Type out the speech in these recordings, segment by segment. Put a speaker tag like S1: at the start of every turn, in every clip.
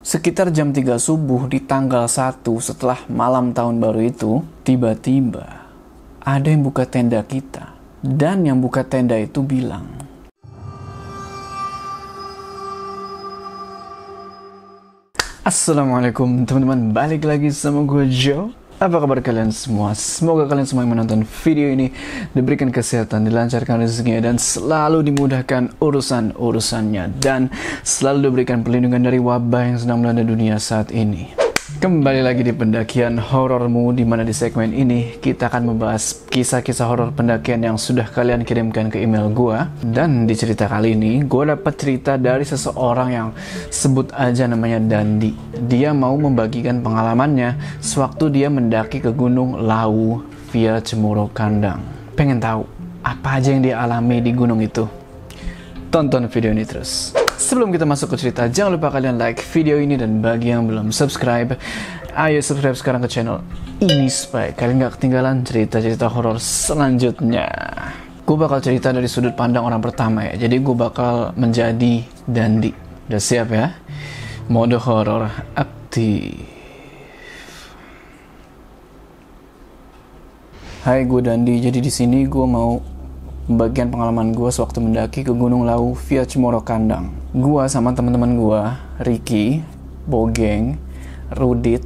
S1: Sekitar jam 3 subuh di tanggal 1 setelah malam tahun baru itu, tiba-tiba ada yang buka tenda kita. Dan yang buka tenda itu bilang, Assalamualaikum teman-teman, balik lagi sama gue Joe. Apa kabar kalian semua? Semoga kalian semua yang menonton video ini diberikan kesehatan, dilancarkan rezekinya, dan selalu dimudahkan urusan-urusannya, dan selalu diberikan perlindungan dari wabah yang sedang melanda dunia saat ini. Kembali lagi di pendakian horormu, di mana di segmen ini kita akan membahas kisah-kisah horor pendakian yang sudah kalian kirimkan ke email gua. Dan di cerita kali ini gua dapat cerita dari seseorang yang sebut aja namanya Dandi. Dia mau membagikan pengalamannya sewaktu dia mendaki ke Gunung Lawu via Cemoro Kandang. Pengen tahu apa aja yang dia alami di gunung itu? Tonton video ini terus. Sebelum kita masuk ke cerita, jangan lupa kalian like video ini, dan bagi yang belum subscribe, ayo subscribe sekarang ke channel ini supaya kalian gak ketinggalan cerita-cerita horor selanjutnya. Gue bakal cerita dari sudut pandang orang pertama ya, jadi gue bakal menjadi Dandi. Udah siap ya? Mode horor aktif. Hai, gue Dandi. Jadi di sini gue mau bagian pengalaman gue sewaktu mendaki ke Gunung Lawu via Cemoro Kandang. Gue sama teman-teman gue, Ricky, Bogeng, Rudit,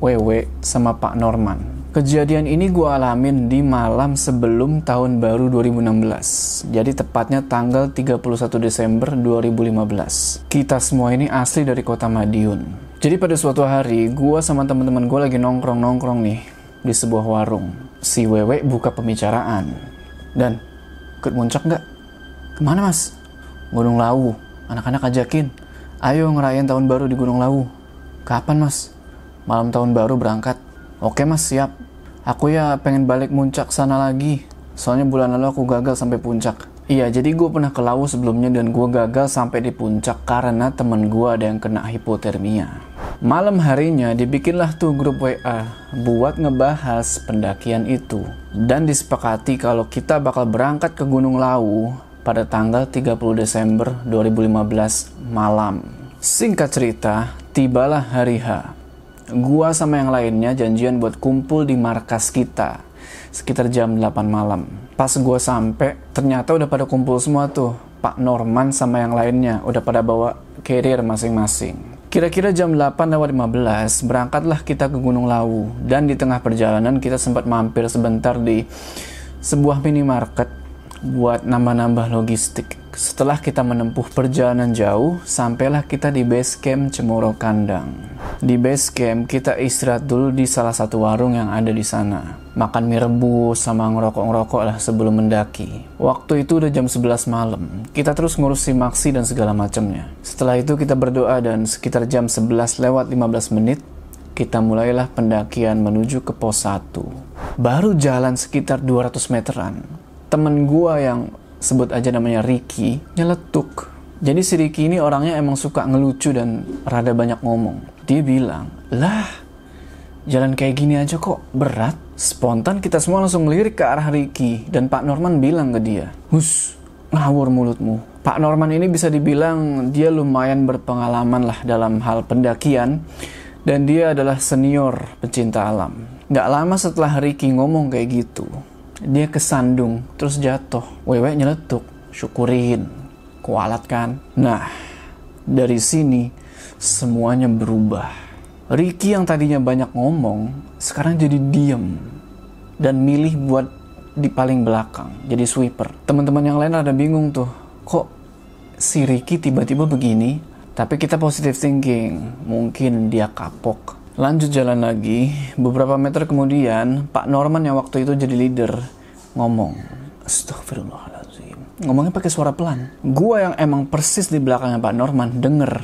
S1: Wewe, sama Pak Norman. Kejadian ini gue alamin di malam sebelum tahun baru 2016. Jadi tepatnya tanggal 31 Desember 2015. Kita semua ini asli dari kota Madiun. Jadi pada suatu hari, gue sama teman-teman gue lagi nongkrong-nongkrong nih di sebuah warung. Si Wewe buka pembicaraan. Dan, ikut muncak nggak? Kemana mas? Gunung Lawu. Anak-anak ajakin. Ayo ngerayain tahun baru di Gunung Lawu. Kapan mas? Malam tahun baru berangkat. Oke mas, siap. Aku ya pengen balik muncak sana lagi. Soalnya bulan lalu aku gagal sampai puncak. Iya, jadi gue pernah ke Lawu sebelumnya dan gue gagal sampai di puncak karena temen gue ada yang kena hipotermia. Malam harinya dibikinlah tuh grup WA buat ngebahas pendakian itu. Dan disepakati kalau kita bakal berangkat ke Gunung Lawu pada tanggal 30 Desember 2015 malam. Singkat cerita, tibalah hari H. Gua sama yang lainnya janjian buat kumpul di markas kita sekitar jam 8 malam. Pas gua sampai, ternyata udah pada kumpul semua tuh. Pak Norman sama yang lainnya udah pada bawa carrier masing-masing. Kira-kira jam 8:15 berangkatlah kita ke Gunung Lawu, dan di tengah perjalanan kita sempat mampir sebentar di sebuah minimarket buat nambah-nambah logistik. Setelah kita menempuh perjalanan jauh, sampailah kita di base camp Cemoro Kandang. Di base camp kita istirahat dulu di salah satu warung yang ada di sana. Makan mie rebus sama ngerokok-ngerokok lah sebelum mendaki. Waktu itu udah jam 11 malam. Kita terus ngurus simaksi dan segala macamnya. Setelah itu kita berdoa, dan sekitar jam 11:15 kita mulailah pendakian menuju ke pos 1. Baru jalan sekitar 200 meteran, temen gua yang sebut aja namanya Ricky nyeletuk. Jadi si Ricky ini orangnya emang suka ngelucu dan rada banyak ngomong. Dia bilang, lah jalan kayak gini aja kok berat. Spontan kita semua langsung ngelirik ke arah Ricky, dan Pak Norman bilang ke dia, hus, ngawur mulutmu. Pak Norman ini bisa dibilang dia lumayan berpengalaman lah dalam hal pendakian, dan dia adalah senior pecinta alam. Gak lama setelah Ricky ngomong kayak gitu, dia kesandung, terus jatuh. Wewe nyeletuk, syukurin, kualat kan? Nah, dari sini semuanya berubah. Ricky yang tadinya banyak ngomong, sekarang jadi diem dan milih buat di paling belakang, jadi sweeper. Teman-teman yang lain rada bingung tuh, kok si Ricky tiba-tiba begini? Tapi kita positive thinking, mungkin dia kapok. Lanjut jalan lagi, beberapa meter kemudian, Pak Norman yang waktu itu jadi leader ngomong, Astagfirullahaladzim. Ngomongnya pakai suara pelan. Gua yang emang persis di belakangnya Pak Norman denger.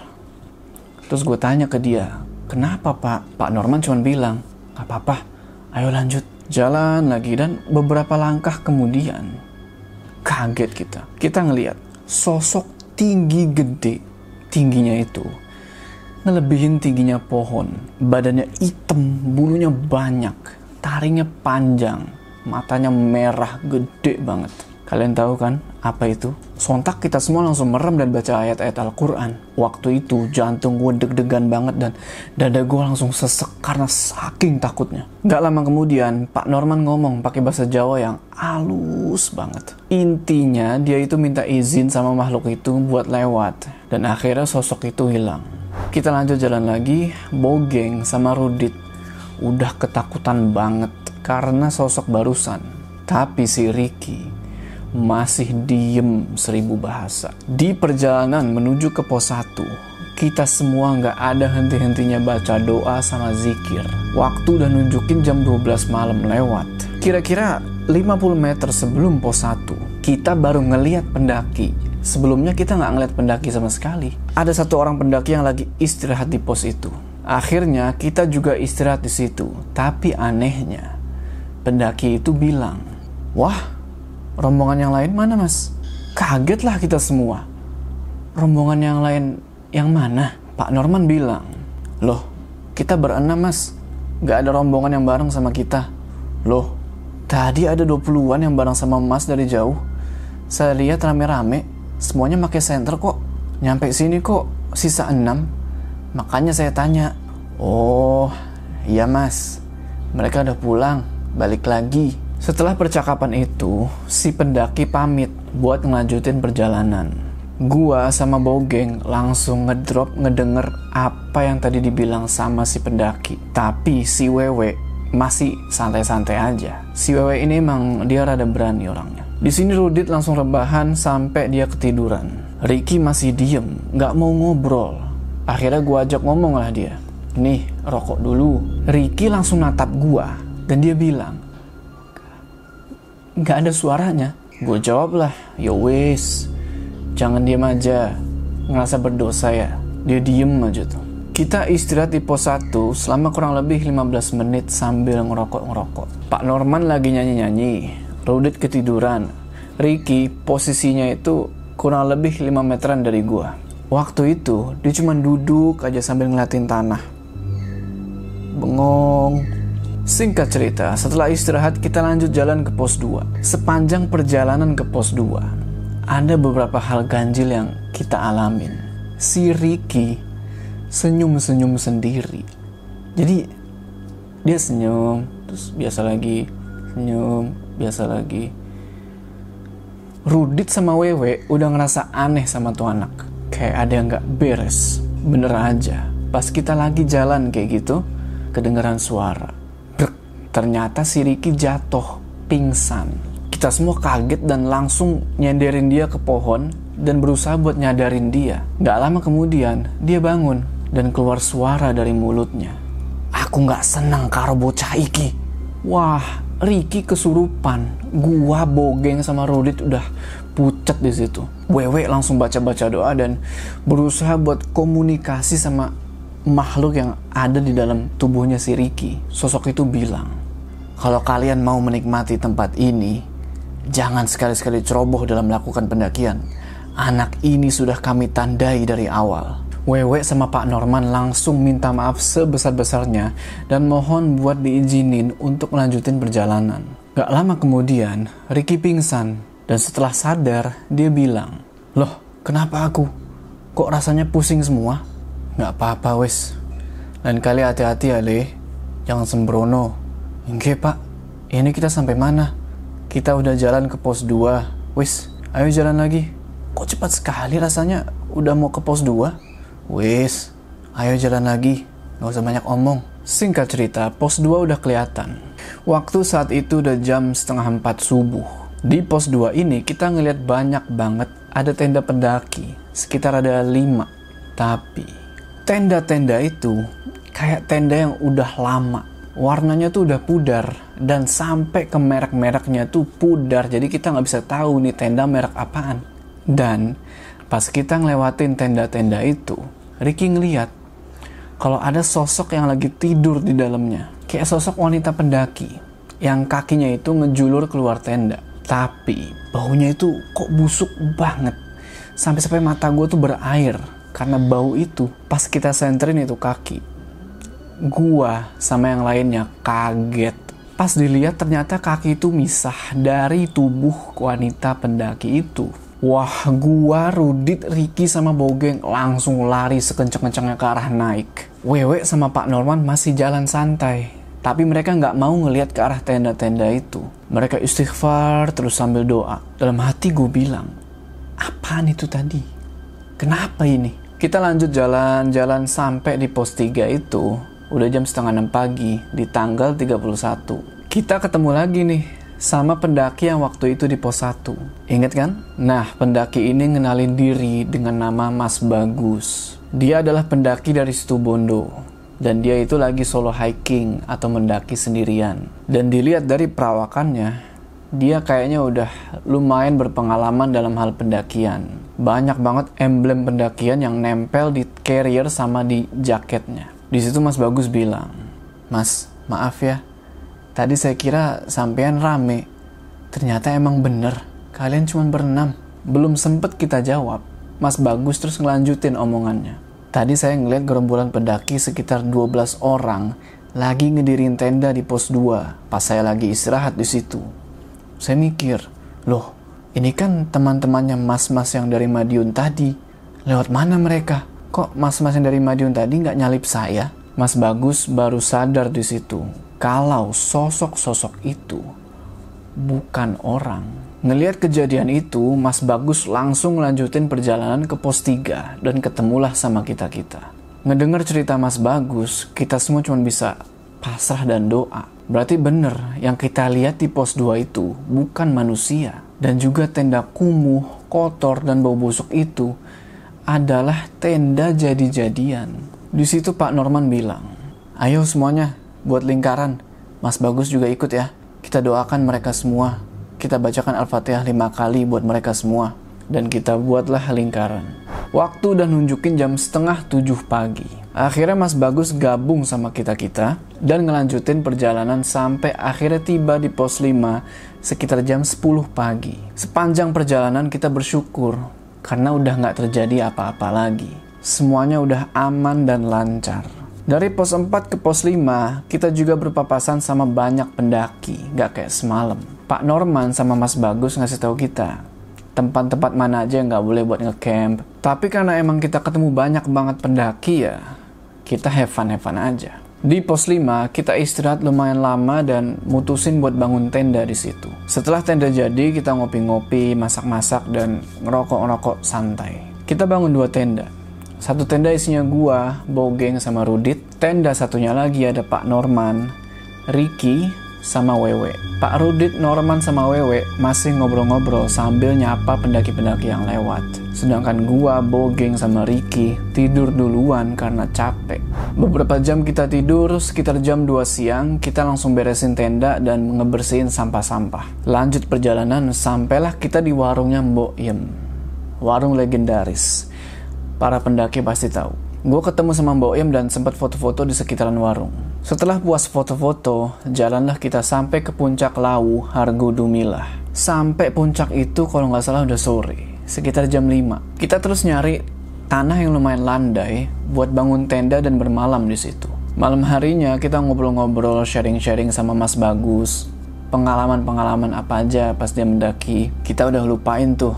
S1: Terus gue tanya ke dia, kenapa Pak? Pak Norman cuma bilang, gak apa-apa, ayo lanjut. Jalan lagi, dan beberapa langkah kemudian, kaget kita. Kita ngeliat sosok tinggi gede, tingginya itu ngelebihin tingginya pohon. Badannya hitam, bulunya banyak, taringnya panjang, matanya merah gede banget. Kalian tahu kan apa itu? Sontak kita semua langsung merem dan baca ayat-ayat Al-Quran. Waktu itu jantung gue deg-degan banget dan dada gue langsung sesek karena saking takutnya. Gak lama kemudian Pak Norman ngomong pakai bahasa Jawa yang halus banget. Intinya dia itu minta izin sama makhluk itu buat lewat. Dan akhirnya sosok itu hilang. Kita lanjut jalan lagi. Bogeng sama Rudit udah ketakutan banget karena sosok barusan. Tapi si Ricky masih diem 1000 bahasa. Di perjalanan menuju ke pos 1, kita semua nggak ada henti-hentinya baca doa sama zikir. Waktu udah nunjukin jam 12 malam lewat. Kira-kira 50 meter sebelum pos 1, kita baru ngeliat pendaki. Sebelumnya kita nggak ngeliat pendaki sama sekali. Ada satu orang pendaki yang lagi istirahat di pos itu. Akhirnya kita juga istirahat di situ. Tapi anehnya, pendaki itu bilang, "Wah, rombongan yang lain mana mas?" Kaget lah kita semua. Rombongan yang lain yang mana? Pak Norman bilang, "Loh, kita berenam mas. Gak ada rombongan yang bareng sama kita." "Loh, tadi ada 20-an yang bareng sama mas dari jauh. Saya lihat rame-rame, semuanya pakai senter kok. Nyampe sini kok sisa 6. Makanya saya tanya." "Oh, iya mas. Mereka udah pulang, balik lagi." Setelah percakapan itu, si pendaki pamit buat ngelanjutin perjalanan. Gua sama Bogeng langsung ngedrop ngedenger apa yang tadi dibilang sama si pendaki. Tapi si Wewe masih santai-santai aja. Si Wewe ini emang dia rada berani orangnya. Di sini Rudit langsung rebahan sampai dia ketiduran. Ricky masih diem, nggak mau ngobrol. Akhirnya gua ajak ngomong lah dia. "Nih, rokok dulu." Ricky langsung natap gua dan dia bilang, "Gak ada suaranya." Gue jawab lah, "Ya wes, jangan diem aja, ngerasa berdosa ya." Dia diem aja tuh. Kita istirahat di pos 1 selama kurang lebih 15 menit sambil ngerokok-ngerokok. Pak Norman lagi nyanyi-nyanyi, Rudit ketiduran, Ricky posisinya itu kurang lebih 5 meteran dari gue. Waktu itu dia cuma duduk aja sambil ngeliatin tanah, bengong. Singkat cerita, setelah istirahat kita lanjut jalan ke pos 2. Sepanjang perjalanan ke pos 2, ada beberapa hal ganjil yang kita alamin. Si Ricky senyum-senyum sendiri. Jadi dia senyum, terus biasa lagi, senyum, biasa lagi. Rudit sama Wewe udah ngerasa aneh sama tuh anak. Kayak ada yang gak beres. Bener aja, pas kita lagi jalan kayak gitu, kedengeran suara. Ternyata si Ricky jatuh, pingsan. Kita semua kaget dan langsung nyenderin dia ke pohon dan berusaha buat nyadarin dia. Gak lama kemudian, dia bangun dan keluar suara dari mulutnya. "Aku gak senang karo bocah iki." Wah, Ricky kesurupan. Gua, Bogeng sama Rudit udah pucat di situ. Wewe langsung baca-baca doa dan berusaha buat komunikasi sama makhluk yang ada di dalam tubuhnya si Ricky. Sosok itu bilang, "Kalau kalian mau menikmati tempat ini, jangan sekali-sekali ceroboh dalam melakukan pendakian. Anak ini sudah kami tandai dari awal." Wewe sama Pak Norman langsung minta maaf sebesar-besarnya dan mohon buat diizinin untuk melanjutin perjalanan. Gak lama kemudian, Ricky pingsan dan setelah sadar, dia bilang, "Loh, kenapa aku? Kok rasanya pusing semua?" "Gak apa-apa wes. Lain kali hati-hati ya Le. Jangan sembrono." "Enggak pak, ini kita sampai mana? Kita udah jalan ke pos 2. Wes, ayo jalan lagi." "Kok cepat sekali rasanya udah mau ke pos 2? "Wes, ayo jalan lagi. Gak usah banyak omong." Singkat cerita, pos 2 udah kelihatan. Waktu saat itu udah jam 3:30 subuh. Di pos 2 ini kita ngeliat banyak banget ada tenda pendaki. Sekitar ada 5. Tapi tenda-tenda itu kayak tenda yang udah lama. Warnanya tuh udah pudar dan sampai ke merek-mereknya tuh pudar. Jadi kita nggak bisa tahu nih tenda merek apaan. Dan pas kita ngelewatin tenda-tenda itu, Ricky ngeliat kalau ada sosok yang lagi tidur di dalamnya. Kayak sosok wanita pendaki yang kakinya itu ngejulur keluar tenda. Tapi baunya itu kok busuk banget. Sampai-sampai mata gue tuh berair. Karena bau itu, pas kita senterin itu kaki, gua sama yang lainnya kaget. Pas dilihat ternyata kaki itu misah dari tubuh wanita pendaki itu. Wah, gua, Rudit, Ricky sama Bogeng langsung lari sekencang-kencangnya ke arah naik. Wewe sama Pak Norman masih jalan santai, tapi mereka nggak mau ngelihat ke arah tenda-tenda itu. Mereka istighfar terus sambil doa. Dalam hati gue bilang, apaan itu tadi? Kenapa ini? Kita lanjut jalan-jalan sampai di pos 3 itu. Udah jam setengah 6 pagi di tanggal 31. Kita ketemu lagi nih sama pendaki yang waktu itu di pos 1. Ingat kan? Nah, pendaki ini ngenalin diri dengan nama Mas Bagus. Dia adalah pendaki dari Situbondo. Dan dia itu lagi solo hiking atau mendaki sendirian. Dan dilihat dari perawakannya, dia kayaknya udah lumayan berpengalaman dalam hal pendakian. Banyak banget emblem pendakian yang nempel di carrier sama di jaketnya. Di situ Mas Bagus bilang, "Mas, maaf ya. Tadi saya kira sampean rame. Ternyata emang bener, kalian cuma berenam." Belum sempet kita jawab, Mas Bagus terus ngelanjutin omongannya. "Tadi saya ngeliat gerombolan pendaki sekitar 12 orang lagi ngedirin tenda di pos 2 pas saya lagi istirahat di situ. Saya mikir, loh, ini kan teman-temannya mas-mas yang dari Madiun tadi. Lewat mana mereka? Kok mas-mas yang dari Madiun tadi nggak nyalip saya?" Mas Bagus baru sadar di situ kalau sosok-sosok itu bukan orang. Ngelihat kejadian itu, Mas Bagus langsung lanjutin perjalanan ke pos 3 dan ketemulah sama kita-kita. Ngedenger cerita Mas Bagus, kita semua cuma bisa pasrah dan doa. Berarti bener yang kita lihat di pos 2 itu bukan manusia. Dan juga tenda kumuh, kotor, dan bau busuk itu adalah tenda jadi-jadian. Di situ Pak Norman bilang, "Ayo semuanya buat lingkaran. Mas Bagus juga ikut ya. Kita doakan mereka semua. Kita bacakan Al-Fatihah 5 kali buat mereka semua. Dan kita buatlah lingkaran." Waktu dan nunjukin jam setengah 7 pagi. Akhirnya Mas Bagus gabung sama kita-kita dan ngelanjutin perjalanan sampai akhirnya tiba di pos 5 sekitar jam 10 pagi. Sepanjang perjalanan kita bersyukur karena udah nggak terjadi apa-apa lagi. Semuanya udah aman dan lancar. Dari pos 4 ke pos 5, kita juga berpapasan sama banyak pendaki, nggak kayak semalam. Pak Norman sama Mas Bagus ngasih tahu kita tempat-tempat mana aja yang nggak boleh buat ngecamp. Tapi karena emang kita ketemu banyak banget pendaki ya, kita have fun aja. Di pos 5, kita istirahat lumayan lama dan mutusin buat bangun tenda di situ. Setelah tenda jadi, kita ngopi-ngopi, masak-masak, dan ngerokok-ngerokok santai. Kita bangun 2 tenda. Satu tenda isinya gua, Bogeng, sama Rudit. Tenda satunya lagi ada Pak Norman, Ricky, sama Wewe. Pak Rudit, Norman, sama Wewe masih ngobrol-ngobrol sambil nyapa pendaki-pendaki yang lewat. Sedangkan gua, Bogeng, sama Ricky tidur duluan karena capek. Beberapa jam kita tidur, sekitar jam 2 siang, kita langsung beresin tenda dan ngebersihin sampah-sampah. Lanjut perjalanan, sampailah kita di warungnya Mbok Yem. Warung legendaris. Para pendaki pasti tahu. Gue ketemu sama Mbok Yem dan sempat foto-foto di sekitaran warung. Setelah puas foto-foto, jalanlah kita sampai ke puncak Lawu, Hargo Dumilah. Sampai puncak itu kalau nggak salah udah sore, sekitar jam 5. Kita terus nyari tanah yang lumayan landai buat bangun tenda dan bermalam di situ. Malam harinya kita ngobrol-ngobrol, sharing-sharing sama Mas Bagus. Pengalaman-pengalaman apa aja pas dia mendaki. Kita udah lupain tuh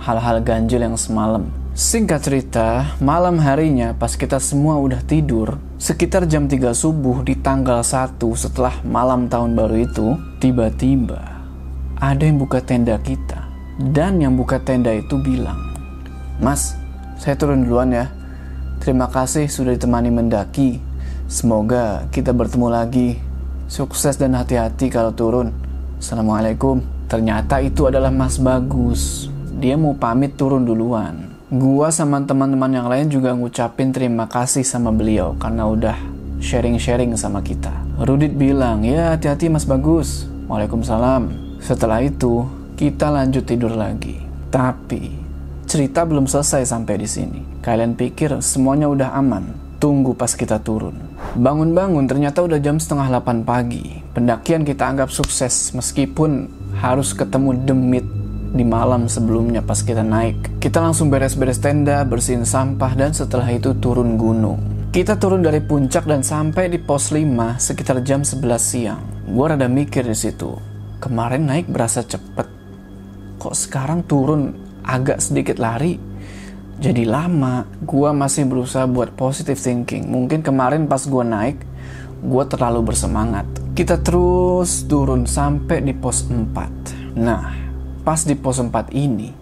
S1: hal-hal ganjil yang semalam. Singkat cerita, malam harinya pas kita semua udah tidur, sekitar jam 3 subuh di tanggal 1 setelah malam tahun baru itu, tiba-tiba ada yang buka tenda kita. Dan yang buka tenda itu bilang, "Mas, saya turun duluan ya. Terima kasih sudah ditemani mendaki. Semoga kita bertemu lagi. Sukses dan hati-hati kalau turun. Assalamualaikum." Ternyata itu adalah Mas Bagus. Dia mau pamit turun duluan. Gua sama teman-teman yang lain juga ngucapin terima kasih sama beliau karena udah sharing-sharing sama kita. Rudit bilang, "Ya hati-hati Mas Bagus." Waalaikumsalam. Setelah itu, kita lanjut tidur lagi. Tapi, cerita belum selesai sampai di sini. Kalian pikir semuanya udah aman? Tunggu pas kita turun. Bangun-bangun ternyata udah jam setengah 8 pagi. Pendakian kita anggap sukses meskipun harus ketemu demit di malam sebelumnya pas kita naik. Kita langsung beres-beres tenda, bersihin sampah, dan setelah itu turun gunung. Kita turun dari puncak dan sampai di pos 5 sekitar jam 11 siang. Gue rada mikir di situ. Kemarin naik berasa cepet. Kok sekarang turun agak sedikit lari? Jadi lama. Gue masih berusaha buat positive thinking. Mungkin kemarin pas gue naik, gue terlalu bersemangat. Kita terus turun sampai di pos 4. Nah, pas di pos 4 ini,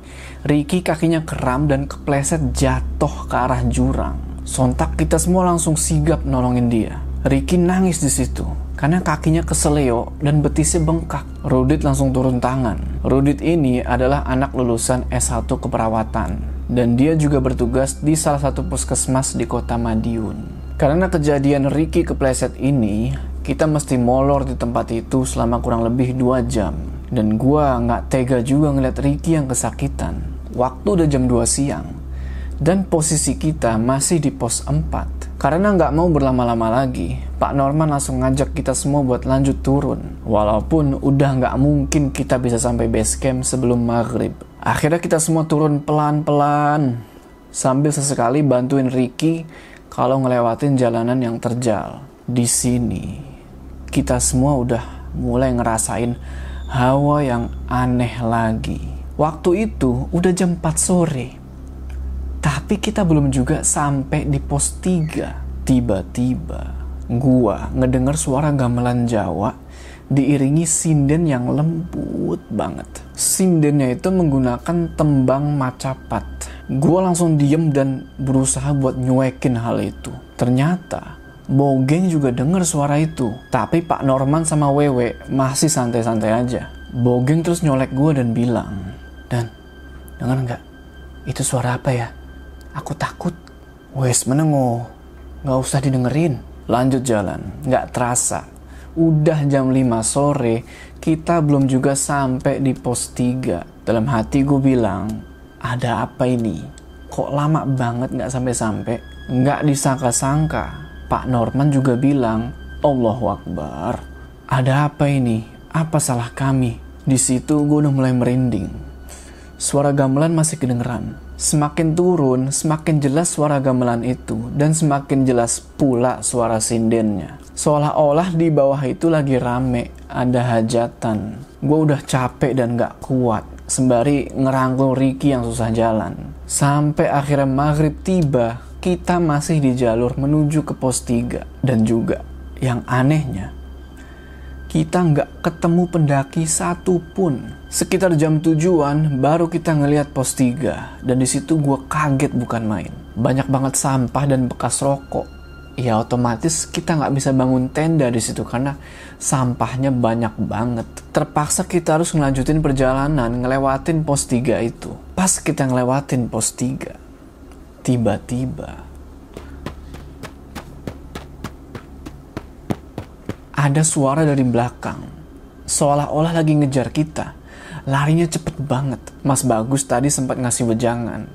S1: Ricky kakinya kram dan kepleset jatuh ke arah jurang. Sontak kita semua langsung sigap nolongin dia. Ricky nangis di situ karena kakinya keseleo dan betisnya bengkak. Rudit langsung turun tangan. Rudit ini adalah anak lulusan S1 keperawatan dan dia juga bertugas di salah satu puskesmas di kota Madiun. Karena kejadian Ricky kepleset ini, kita mesti molor di tempat itu selama kurang lebih 2 jam. Dan gua nggak tega juga ngeliat Ricky yang kesakitan. Waktu udah jam 2 siang. Dan posisi kita masih di pos 4. Karena nggak mau berlama-lama lagi, Pak Norman langsung ngajak kita semua buat lanjut turun. Walaupun udah nggak mungkin kita bisa sampai base camp sebelum maghrib. Akhirnya kita semua turun pelan-pelan. Sambil sesekali bantuin Ricky kalau ngelewatin jalanan yang terjal. Di sini, kita semua udah mulai ngerasain hawa yang aneh lagi. Waktu itu udah jam 4 sore. Tapi kita belum juga sampai di pos 3. Tiba-tiba gua ngedenger suara gamelan Jawa diiringi sinden yang lembut banget. Sindennya itu menggunakan tembang macapat. Gua langsung diem dan berusaha buat nyuekin hal itu. Ternyata Bogeng juga denger suara itu. Tapi Pak Norman sama Wewe masih santai-santai aja. Bogeng terus nyolek gua dan bilang, "Dan, denger nggak? Itu suara apa ya? Aku takut." Wes menengo, nggak usah didengerin. Lanjut jalan. Nggak terasa, udah jam 5 sore, kita belum juga sampai di pos 3. Dalam hati gue bilang, ada apa ini? Kok lama banget nggak sampai-sampai? Nggak disangka-sangka, Pak Norman juga bilang, Allahu Akbar. Ada apa ini? Apa salah kami? Di situ gue udah mulai merinding. Suara gamelan masih kedengeran. Semakin turun, semakin jelas suara gamelan itu. Dan semakin jelas pula suara sindennya. Seolah-olah di bawah itu lagi rame, ada hajatan. Gue udah capek dan gak kuat. Sembari ngerangkul Ricky yang susah jalan. Sampai akhirnya maghrib tiba, kita masih di jalur menuju ke pos 3. Dan juga, yang anehnya, kita nggak ketemu pendaki satupun. Sekitar jam 7-an baru kita ngelihat pos 3. Dan di situ gue kaget bukan main. Banyak banget sampah dan bekas rokok. Ya otomatis kita nggak bisa bangun tenda di situ karena sampahnya banyak banget. Terpaksa kita harus ngelanjutin perjalanan ngelewatin pos 3 itu. Pas kita ngelewatin pos 3, tiba-tiba ada suara dari belakang, seolah-olah lagi ngejar kita. Larinya cepet banget. Mas Bagus tadi sempat ngasih wejangan.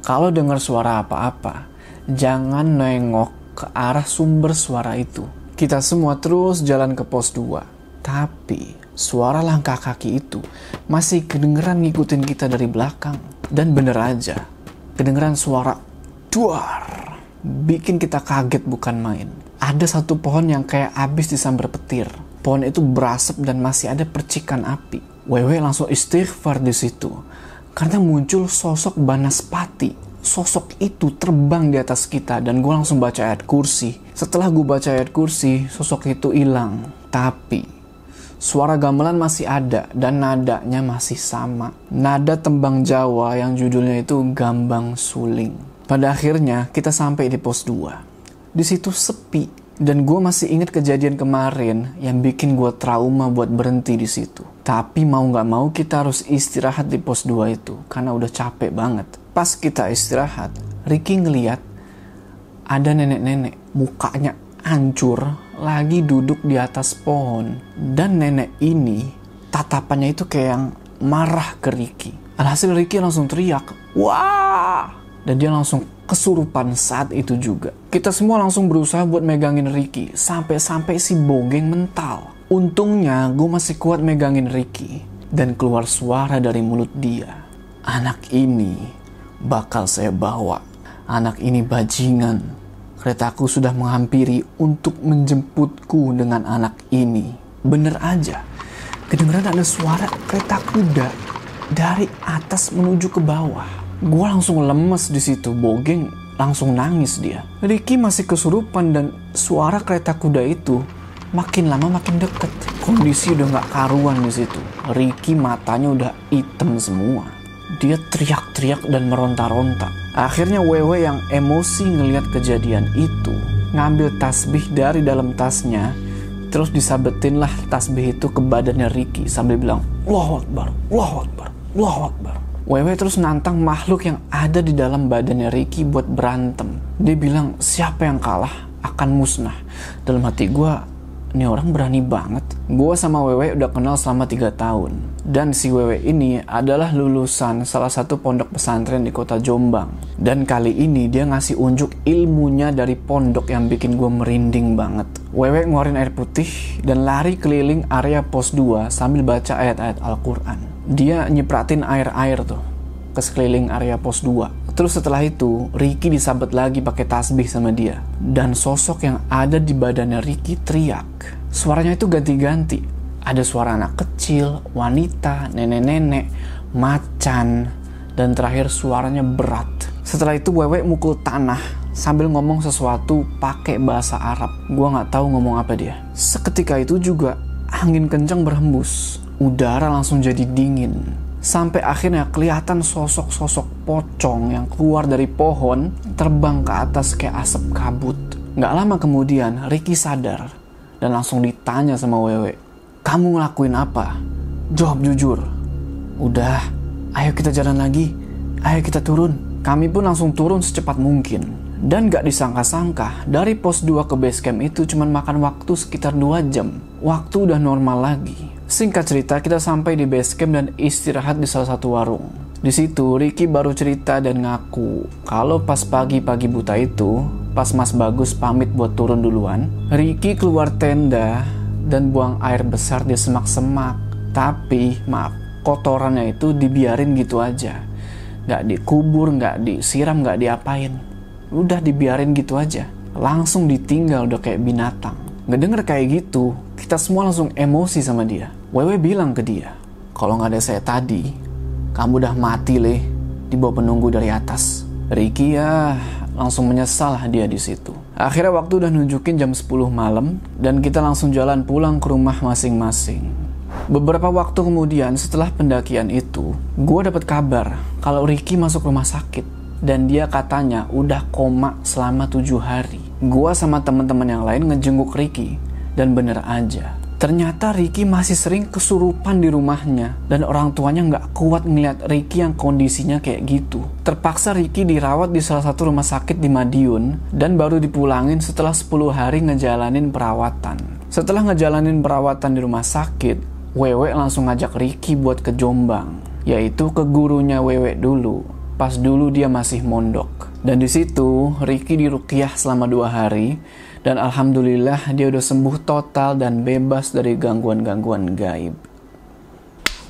S1: Kalau dengar suara apa-apa, jangan nengok ke arah sumber suara itu. Kita semua terus jalan ke pos 2. Tapi, suara langkah kaki itu masih kedengeran ngikutin kita dari belakang. Dan bener aja, kedengeran suara duar. Bikin kita kaget bukan main. Ada satu pohon yang kayak abis disambar petir. Pohon itu berasap dan masih ada percikan api. Wewe langsung istighfar di situ. Karena muncul sosok Banaspati. Sosok itu terbang di atas kita dan gue langsung baca ayat kursi. Setelah gue baca ayat kursi, sosok itu hilang. Tapi suara gamelan masih ada dan nadanya masih sama. Nada tembang Jawa yang judulnya itu Gambang Suling. Pada akhirnya kita sampai di pos 2. Di situ sepi. Dan gue masih ingat kejadian kemarin yang bikin gue trauma buat berhenti di situ. Tapi mau gak mau kita harus istirahat di pos 2 itu. Karena udah capek banget. Pas kita istirahat, Ricky ngeliat ada nenek-nenek. Mukanya hancur. Lagi duduk di atas pohon. Dan nenek ini, tatapannya itu kayak yang marah ke Ricky. Alhasil Ricky langsung teriak, "Wah!" Dan dia langsung kesurupan saat itu juga. Kita semua langsung berusaha buat megangin Ricky. Sampai-sampai si Bogeng mental. Untungnya gue masih kuat megangin Ricky. Dan keluar suara dari mulut dia. "Anak ini bakal saya bawa. Anak ini bajingan. keretaku sudah menghampiri untuk menjemputku dengan anak ini. Bener aja, kedengeran ada suara kereta kuda dari atas menuju ke bawah. Gue langsung lemes di situ, Bogeng langsung nangis dia. Ricky masih kesurupan dan suara kereta kuda itu makin lama makin deket. Kondisi udah gak karuan di situ. Ricky matanya udah hitam semua. Dia teriak-teriak dan meronta-ronta. Akhirnya Wewe yang emosi ngelihat kejadian itu ngambil tasbih dari dalam tasnya, terus disabetinlah tasbih itu ke badannya Ricky sambil bilang, Allahu Akbar, Allahu Akbar, Allahu Akbar. Wewe terus nantang makhluk yang ada di dalam badannya Ricky buat berantem. Dia bilang, siapa yang kalah akan musnah. Dalam hati gue, ini orang berani banget. Gue sama Wewe udah kenal selama 3 tahun. Dan si Wewe ini adalah lulusan salah satu pondok pesantren di kota Jombang. Dan kali ini dia ngasih unjuk ilmunya dari pondok yang bikin gue merinding banget. Wewe ngeluarin air putih dan lari keliling area pos 2 sambil baca ayat-ayat Al-Quran. Dia nyipratin air-air tuh ke sekeliling area pos 2. Terus setelah itu, Ricky disabet lagi pakai tasbih sama dia. Dan sosok yang ada di badannya Ricky teriak. Suaranya itu ganti-ganti. Ada suara anak kecil, wanita, nenek-nenek, macan, dan terakhir suaranya berat. Setelah itu Wewe mukul tanah sambil ngomong sesuatu pakai bahasa Arab. Gua nggak tahu ngomong apa dia. Seketika itu juga angin kencang berhembus. Udara langsung jadi dingin. Sampai akhirnya kelihatan sosok-sosok pocong yang keluar dari pohon terbang ke atas kayak asap kabut. Gak lama kemudian Ricky sadar dan langsung ditanya sama Wewe, kamu ngelakuin apa? Jawab jujur. Udah, ayo kita jalan lagi. Ayo kita turun. Kami pun langsung turun secepat mungkin. Dan gak disangka-sangka dari pos 2 ke base camp itu cuma makan waktu sekitar 2 jam. Waktu udah normal lagi. Singkat cerita, kita sampai di base camp dan istirahat di salah satu warung. Di situ, Ricky baru cerita dan ngaku kalau pas pagi-pagi buta itu, pas Mas Bagus pamit buat turun duluan, Ricky keluar tenda dan buang air besar di semak-semak. Tapi, maaf, kotorannya itu dibiarin gitu aja. Gak dikubur, gak disiram, gak diapain. Udah dibiarin gitu aja. Langsung ditinggal udah kayak binatang. Ngedenger kayak gitu, kita semua langsung emosi sama dia. Wewe bilang ke dia, kalau nggak ada saya tadi, kamu udah mati leh, dibawa penunggu dari atas. Ricky ya langsung menyesal dia di situ. Akhirnya waktu udah nunjukin jam 10 malam dan kita langsung jalan pulang ke rumah masing-masing. Beberapa waktu kemudian setelah pendakian itu, gue dapet kabar kalau Ricky masuk rumah sakit dan dia katanya udah koma selama 7 hari. Gue sama teman-teman yang lain ngejenguk Ricky dan bener aja. Ternyata Ricky masih sering kesurupan di rumahnya dan orang tuanya nggak kuat ngeliat Ricky yang kondisinya kayak gitu. Terpaksa Ricky dirawat di salah satu rumah sakit di Madiun dan baru dipulangin setelah 10 hari ngejalanin perawatan. Setelah ngejalanin perawatan di rumah sakit, Wewe langsung ngajak Ricky buat ke Jombang, yaitu ke gurunya Wewe dulu, pas dulu dia masih mondok. Dan di situ Ricky diruqyah selama 2 hari. Dan alhamdulillah dia udah sembuh total dan bebas dari gangguan-gangguan gaib.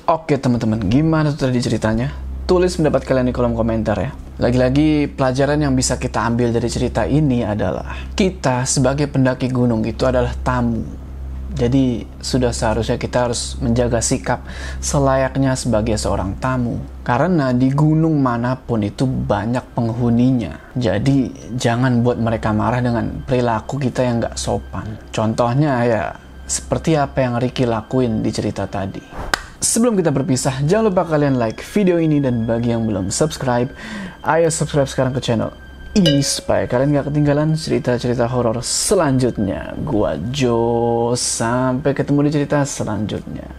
S1: Oke teman-teman, gimana tuh tadi ceritanya? Tulis pendapat kalian di kolom komentar ya. Lagi-lagi pelajaran yang bisa kita ambil dari cerita ini adalah kita sebagai pendaki gunung itu adalah tamu. Jadi sudah seharusnya kita harus menjaga sikap selayaknya sebagai seorang tamu. Karena di gunung manapun itu banyak penghuninya. Jadi jangan buat mereka marah dengan perilaku kita yang gak sopan. Contohnya ya seperti apa yang Ricky lakuin di cerita tadi. Sebelum kita berpisah, jangan lupa kalian like video ini dan bagi yang belum subscribe, ayo subscribe sekarang ke channel ini supaya kalian gak ketinggalan cerita-cerita horor selanjutnya. Gua Jo, sampai ketemu di cerita selanjutnya.